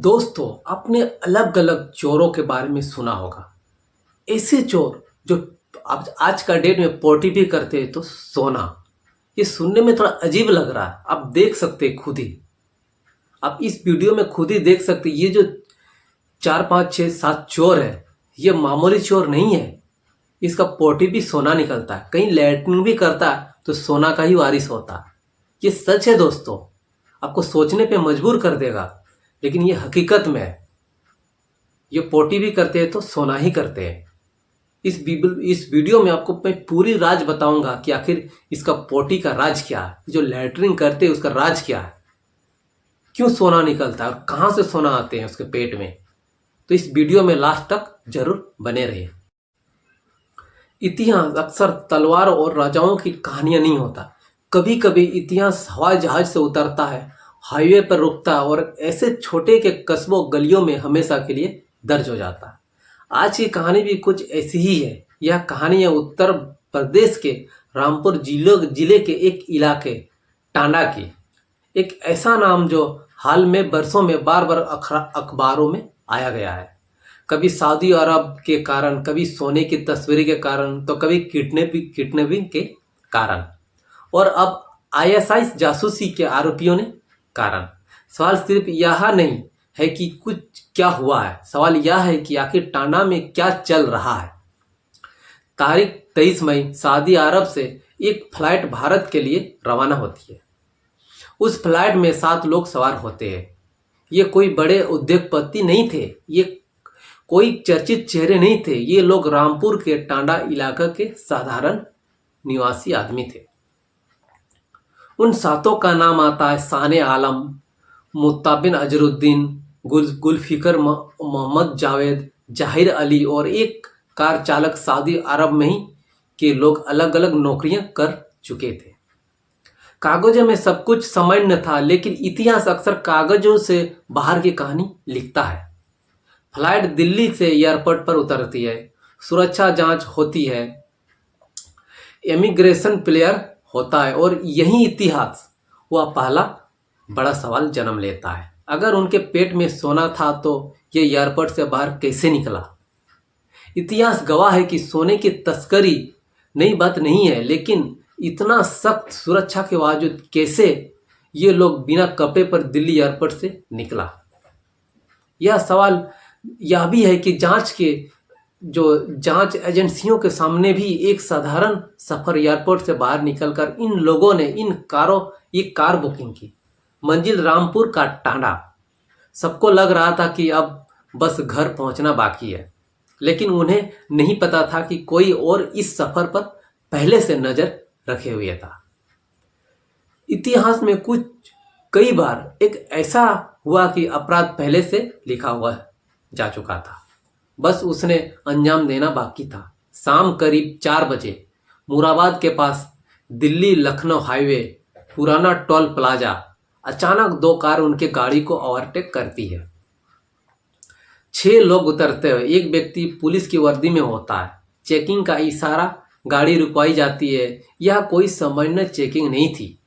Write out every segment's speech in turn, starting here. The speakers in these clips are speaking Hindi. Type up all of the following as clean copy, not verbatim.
दोस्तों, आपने अलग अलग चोरों के बारे में सुना होगा। ऐसे चोर जो अब आज का डेट में पोर्टी भी करते हैं तो सोना। ये सुनने में थोड़ा अजीब लग रहा है, आप देख सकते हैं खुद ही। आप इस वीडियो में खुद ही देख सकते हैं, ये जो 4 5 6 7 चोर है, ये मामूली चोर नहीं है। इसका पोर्टी भी सोना निकलता है, कहीं लैट्रिन भी करता है तो सोना का ही वारिस होता है। ये सच है दोस्तों, आपको सोचने पे मजबूर कर देगा, लेकिन ये हकीकत में है। ये पोटी भी करते हैं तो सोना ही करते हैं। इस वीडियो में आपको मैं पूरी राज बताऊंगा कि आखिर इसका पोटी का राज क्या है, जो लैट्रिन करते हैं उसका राज क्या है, क्यों सोना निकलता है और कहाँ से सोना आते हैं उसके पेट में। तो इस वीडियो में लास्ट तक जरूर बने रहिए। इतिहास अक्सर तलवार और राजाओं की कहानियां नहीं होता। कभी कभी इतिहास हवाई जहाज से उतरता है, हाईवे पर रुकता है और ऐसे छोटे के कस्बों गलियों में हमेशा के लिए दर्ज हो जाता है। आज की कहानी भी कुछ ऐसी ही है। यह कहानी है उत्तर प्रदेश के रामपुर जिले के एक इलाके टांडा की। एक ऐसा नाम जो हाल में बरसों में बार बार अखबारों में आया गया है। कभी सऊदी अरब के कारण, कभी सोने की तस्वीर के कारण, तो कभी किडनैपिंग के कारण, और अब आईएसआई जासूसी के आरोपियों ने कारण। सवाल सिर्फ यह नहीं है कि कुछ क्या हुआ है, सवाल यह है कि आखिर टांडा में क्या चल रहा है। तारीख 23 मई सऊदी अरब से एक फ्लाइट भारत के लिए रवाना होती है। उस फ्लाइट में 7 लोग सवार होते हैं। ये कोई बड़े उद्योगपति नहीं थे, ये कोई चर्चित चेहरे नहीं थे। ये लोग रामपुर के टांडा इलाका के साधारण निवासी आदमी थे। उन 7 का नाम आता है शान आलम, मुत्ताबिन अजरुद्दीन, गुलफिकर मोहम्मद जावेद, जाहिर अली और एक कार चालक। सऊदी अरब में ही के लोग अलग अलग नौकरियां कर चुके थे। कागजों में सब कुछ सामान्य था, लेकिन इतिहास अक्सर कागजों से बाहर की कहानी लिखता है। फ्लाइट दिल्ली से एयरपोर्ट पर उतरती है, सुरक्षा जांच होती है, इमिग्रेशन क्लियर होता है, और यही इतिहास वह पहला बड़ा सवाल जन्म लेता है। अगर उनके पेट में सोना था तो ये एयरपोर्ट से बाहर कैसे निकला? इतिहास गवाह है कि सोने की तस्करी नई बात नहीं है, लेकिन इतना सख्त सुरक्षा के बावजूद कैसे ये लोग बिना कपड़े पर दिल्ली एयरपोर्ट से निकला? यह सवाल यह भी है कि जांच एजेंसियों के सामने भी एक साधारण सफर एयरपोर्ट से बाहर निकलकर इन लोगों ने एक कार बुकिंग की। मंजिल रामपुर का टांडा। सबको लग रहा था कि अब बस घर पहुंचना बाकी है, लेकिन उन्हें नहीं पता था कि कोई और इस सफर पर पहले से नजर रखे हुए था। इतिहास में कई बार एक ऐसा हुआ कि अपराध पहले से लिखा हुआ जा चुका था, बस उसने अंजाम देना बाकी था। शाम करीब 4 बजे मुराबाद के पास दिल्ली लखनऊ हाईवे पुराना टोल प्लाजा, अचानक 2 कार उनके गाड़ी को ओवरटेक करती है। 6 लोग उतरते हुए, एक व्यक्ति पुलिस की वर्दी में होता है। चेकिंग का इशारा, गाड़ी रुकवाई जाती है। यह कोई सामान्य चेकिंग नहीं थी,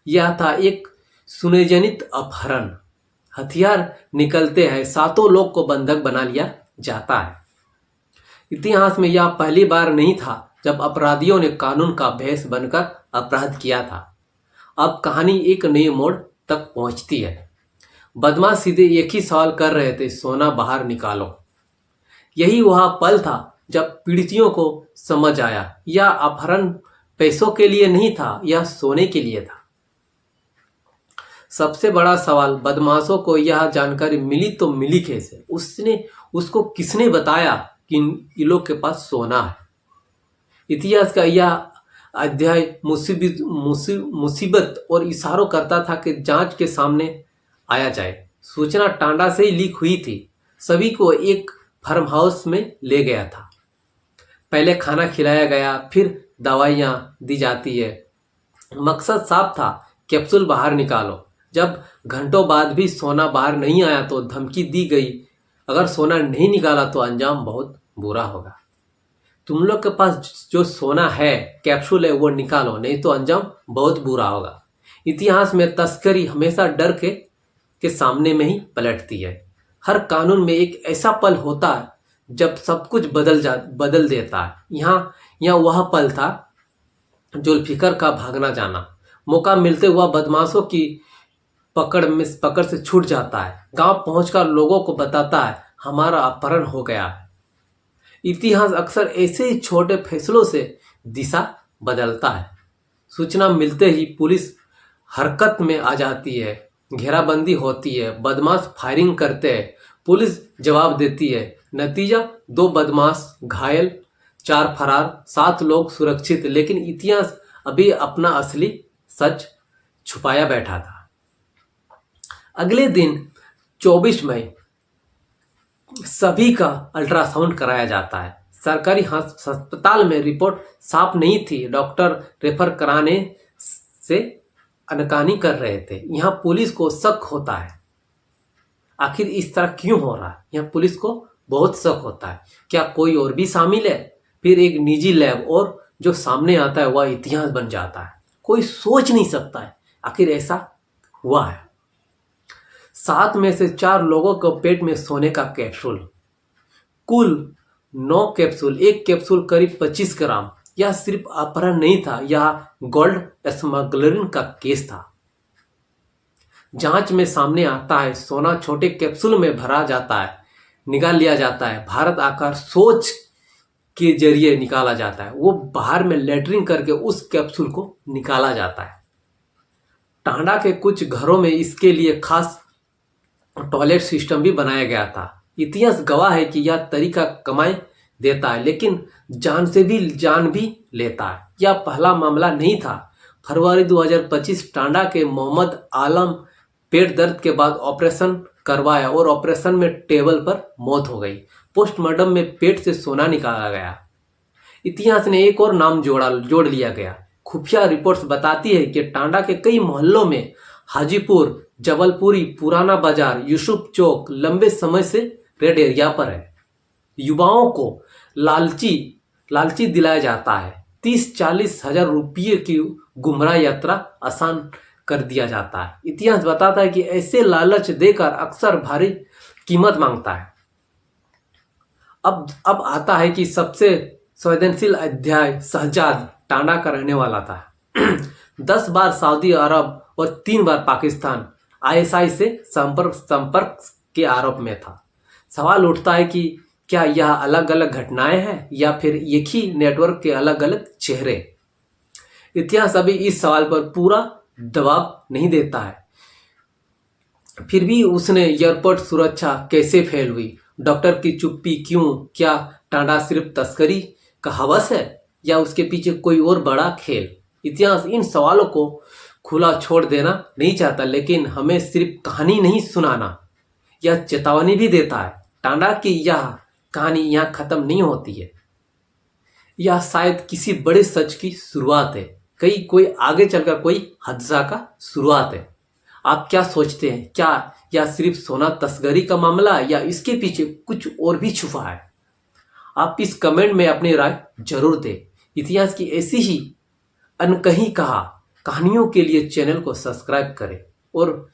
यह था एक सुनियोजित अपहरण। हथियार निकलते हैं, 7 लोग को बंधक बना लिया जाता है। इतिहास में यह पहली बार नहीं था जब अपराधियों ने कानून का भेष बनकर अपराध किया था। अब कहानी एक नए मोड़ तक पहुंचती है। बदमाश सीधे एक ही सवाल कर रहे थे, सोना बाहर निकालो। यही वह पल था जब पीड़ितों को समझ आया, यह अपहरण पैसों के लिए नहीं था, यह सोने के लिए था। सबसे बड़ा सवाल, बदमाशों को यह जानकारी मिली तो मिली कैसे? उसको किसने बताया कि इन लोग के पास सोना है? इतिहास का यह अध्याय मुसीबत और इशारों करता था कि जांच के सामने आया जाए। सूचना टांडा से ही लीक हुई थी। सभी को एक फार्म हाउस में ले गया था। पहले खाना खिलाया गया, फिर दवाइयाँ दी जाती है। मकसद साफ था, कैप्सूल बाहर निकालो। जब घंटों बाद भी सोना बाहर नहीं आया तो धमकी दी गई, अगर सोना नहीं निकाला तो अंजाम बहुत बुरा होगा। तुम लोग के पास जो सोना है, कैप्सूल है, वो निकालो, नहीं तो अंजाम बहुत बुरा होगा। इतिहास में तस्करी हमेशा डर के के सामने में ही पलटती है। हर कानून में एक ऐसा पल होता है जब सब कुछ बदल देता है। यहाँ वह पल था जुल्फिकर का भागना जाना। मौका मिलते हुआ बदमाशों की पकड़ से छूट जाता है। गांव पहुंचकर लोगों को बताता है हमारा अपहरण हो गया है। इतिहास अक्सर ऐसे ही छोटे फैसलों से दिशा बदलता है। सूचना मिलते ही पुलिस हरकत में आ जाती है, घेराबंदी होती है, बदमाश फायरिंग करते हैं, पुलिस जवाब देती है। नतीजा 2 बदमाश घायल, 4 फरार, 7 लोग सुरक्षित। लेकिन इतिहास अभी अपना असली सच छुपाया बैठा था। अगले दिन 24 मई सभी का अल्ट्रासाउंड कराया जाता है। सरकारी अस्पताल में रिपोर्ट साफ नहीं थी। डॉक्टर रेफर कराने से अनकानी कर रहे थे। यहाँ पुलिस को शक होता है, आखिर इस तरह क्यों हो रहा है। यहाँ पुलिस को बहुत शक होता है, क्या कोई और भी शामिल है। फिर एक निजी लैब और जो सामने आता है वह इतिहास बन जाता है। कोई सोच नहीं सकता है आखिर ऐसा हुआ है। 7 में से 4 लोगों को पेट में सोने का कैप्सूल, कुल 9 कैप्सूल, एक कैप्सूल करीब 25 ग्राम। यह सिर्फ अपहरण नहीं था, यह गोल्ड स्मगलरिंग का केस था। जांच में सामने आता है सोना छोटे कैप्सूल में भरा जाता है, निकाल लिया जाता है। भारत आकार सोच के जरिए निकाला जाता है। वो बाहर में लेटरिंग करके उस कैप्सूल को निकाला जाता है। टांडा के कुछ घरों में इसके लिए खास टॉयलेट सिस्टम भी बनाया गया था। इतिहास गवाह है कि यह तरीका कमाई देता है, लेकिन जान भी लेता है। यह पहला मामला नहीं था। फरवरी 2025 टांडा के मोहम्मद आलम पेट दर्द के बाद ऑपरेशन करवाया और ऑपरेशन में टेबल पर मौत हो गई। पोस्टमार्टम में पेट से सोना निकाला गया। इतिहास ने एक और नाम जोड़ लिया गया। खुफिया रिपोर्ट्स बताती है कि टांडा के कई मोहल्लों में हाजीपुर, जबलपुरी, पुराना बाजार, यूसुफ चौक लंबे समय से रेड एरिया पर है। युवाओं को लालची दिलाया जाता है। 30-40 हजार रुपये की गुमराह यात्रा आसान कर दिया जाता है। इतिहास बताता है कि ऐसे लालच देकर अक्सर भारी कीमत मांगता है। अब आता है कि सबसे संवेदनशील अध्याय। शहजाद टांडा का रहने वाला था। 10 बार सऊदी अरब और 3 बार पाकिस्तान ISI से संपर्क के आरोप में था। सवाल उठता है कि क्या यह अलग अलग घटनाएं हैं या फिर एक ही नेटवर्क के अलग अलग चेहरे। इतिहास अभी इस सवाल पर पूरा दबाव नहीं देता है। फिर भी उसने एयरपोर्ट सुरक्षा कैसे फेल हुई, डॉक्टर की चुप्पी क्यों, क्या टांडा सिर्फ तस्करी का हवस है या उसके पीछे कोई और बड़ा खेल। इतिहास इन सवालों को खुला छोड़ देना नहीं चाहता, लेकिन हमें सिर्फ कहानी नहीं सुनाना, यह चेतावनी भी देता है। टांडा की यह कहानी यहाँ खत्म नहीं होती है। यह शायद किसी बड़े सच की शुरुआत है, कोई आगे चलकर कोई हादसा का शुरुआत है। आप क्या सोचते हैं, क्या यह सिर्फ सोना तस्करी का मामला है या इसके पीछे कुछ और भी छुपा है। आप इस कमेंट में अपनी राय जरूर दें। इतिहास की ऐसी ही अनकही कहानियों के लिए चैनल को सब्सक्राइब करें और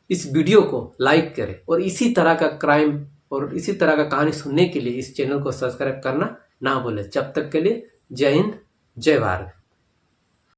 इस वीडियो को लाइक करें और इसी तरह का क्राइम और इसी तरह का कहानी सुनने के लिए इस चैनल को सब्सक्राइब करना ना भूलें। जब तक के लिए जय हिंद, जय भारत।